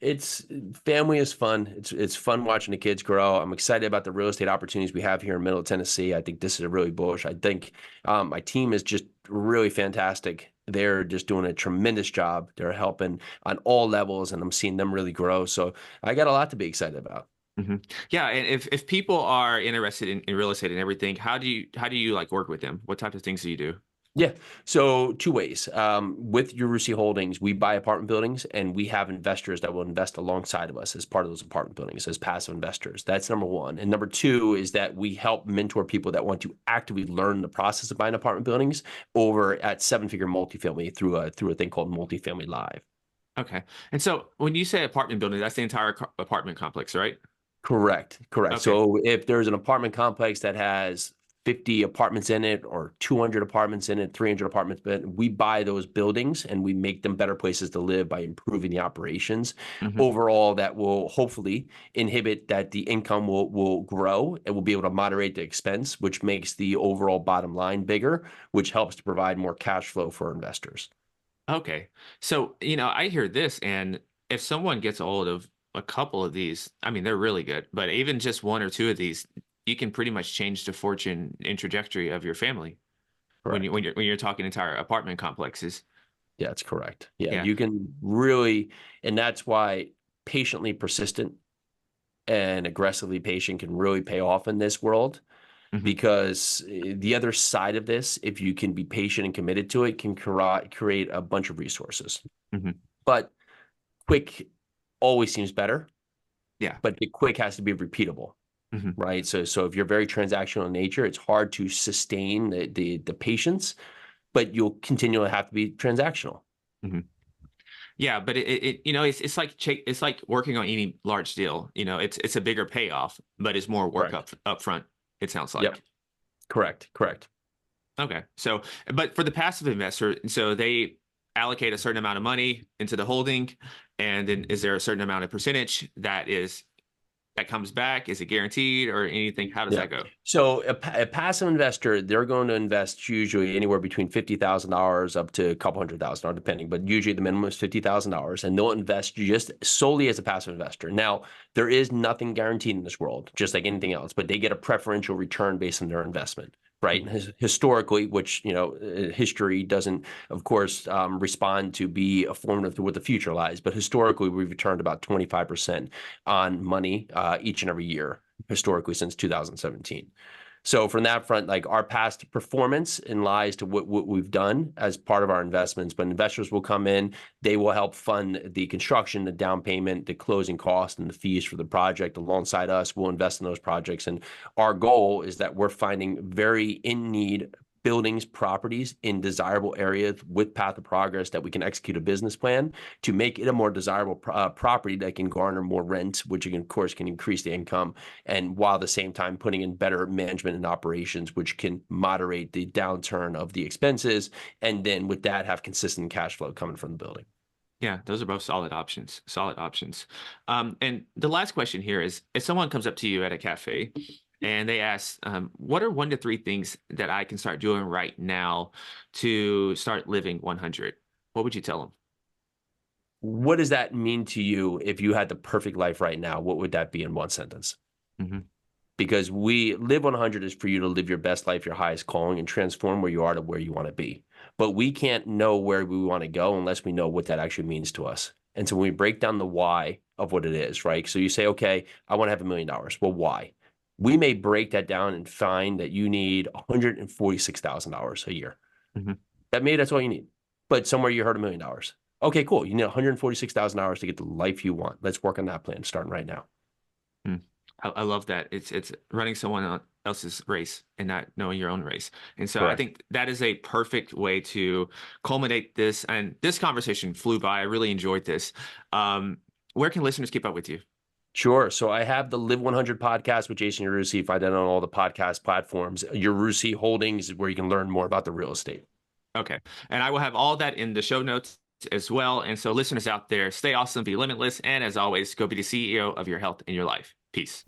it's family is fun. It's fun watching the kids grow. I'm excited about the real estate opportunities we have here in Middle Tennessee. I think this is really bullish. I think my team is just really fantastic. They're just doing a tremendous job. They're helping on all levels, and I'm seeing them really grow. So I got a lot to be excited about. Hmm. Yeah, and if people are interested in real estate and everything, how do you like work with them? What type of things do you do? Yeah. So two ways. With Yarusi Holdings, we buy apartment buildings and we have investors that will invest alongside of us as part of those apartment buildings as passive investors. That's number one. And number two is that we help mentor people that want to actively learn the process of buying apartment buildings over at Seven Figure Multifamily through a thing called Multifamily Live. Okay. And so when you say apartment building, that's the entire apartment complex, right? Correct. Correct. Okay. So if there's an apartment complex that has 50 apartments in it or 200 apartments in it, 300 apartments, but we buy those buildings and we make them better places to live by improving the operations. Hmm. Overall, that will hopefully inhibit that the income will grow and we'll be able to moderate the expense, which makes the overall bottom line bigger, which helps to provide more cash flow for investors. Okay. So, you know, I hear this, and if someone gets a hold of a couple of these, I mean, they're really good, but even just one or two of these, you can pretty much change the fortune and trajectory of your family Correct. when you're talking entire apartment complexes. Yeah, that's correct. Yeah, Yeah. you can really, and that's why patiently persistent and aggressively patient can really pay off in this world Hmm. because the other side of this, if you can be patient and committed to it, can create a bunch of resources. Hmm. But quick always seems better, Yeah. but the quick has to be repeatable, Hmm. right? So if you're very transactional in nature, it's hard to sustain the patience, but you'll continually have to be transactional. Hmm. Yeah, but you know, it's like it's like working on any large deal. You know, it's a bigger payoff, but it's more work Correct. up front. It sounds Yep. like. Correct. Correct. Okay. So, but for the passive investor, so they allocate a certain amount of money into the holding, and then is there a certain amount of percentage that comes back? Is it guaranteed or anything? How does Yeah. that go? So a passive investor, they're going to invest usually anywhere between $50,000 up to a couple $100,000, depending, but usually the minimum is $50,000, and they'll invest just solely as a passive investor. Now, there is nothing guaranteed in this world, just like anything else, but they get a preferential return based on their investment. Right. Mhm. Historically, which, history doesn't, of course, respond to be informative to what the future lies. But historically, we've returned about 25% on money each and every year historically since 2017. So from that front, like our past performance in lies to what we've done as part of our investments. But investors will come in, they will help fund the construction, the down payment, the closing cost, and the fees for the project alongside us. We'll invest in those projects. And our goal is that we're finding very in need buildings, properties in desirable areas with path of progress that we can execute a business plan to make it a more desirable property that can garner more rent, which of course can increase the income, and while at the same time putting in better management and operations, which can moderate the downturn of the expenses, and then with that have consistent cash flow coming from the building. Yeah, those are both solid options. Solid options. And the last question here is, if someone comes up to you at a cafe and they ask, what are 1 to 3 things that I can start doing right now to start living 100? What would you tell them? What does that mean to you if you had the perfect life right now? What would that be in one sentence? Hmm. Because we live 100 is for you to live your best life, your highest calling, and transform where you are to where you want to be. But we can't know where we want to go unless we know what that actually means to us. And so when we break down the why of what it is, right? So you say, okay, I want to have $1 million. Well, why? We may break that down and find that you need $146,000 a year. Hmm. That's all you need. But somewhere you heard $1 million. Okay, cool. You need $146,000 to get the life you want. Let's work on that plan starting right now. I love that. It's running someone else's race and not knowing your own race. And so I Correct. think that is a perfect way to culminate this. And this conversation flew by. I really enjoyed this. Where can listeners keep up with you? Sure. So I have the Live 100 podcast with Jason Yarusi. Find that on all the podcast platforms. Yarusi Holdings is where you can learn more about the real estate. Okay. And I will have all that in the show notes as well. And so listeners out there, stay awesome, be limitless. And as always, go be the CEO of your health and your life. Peace.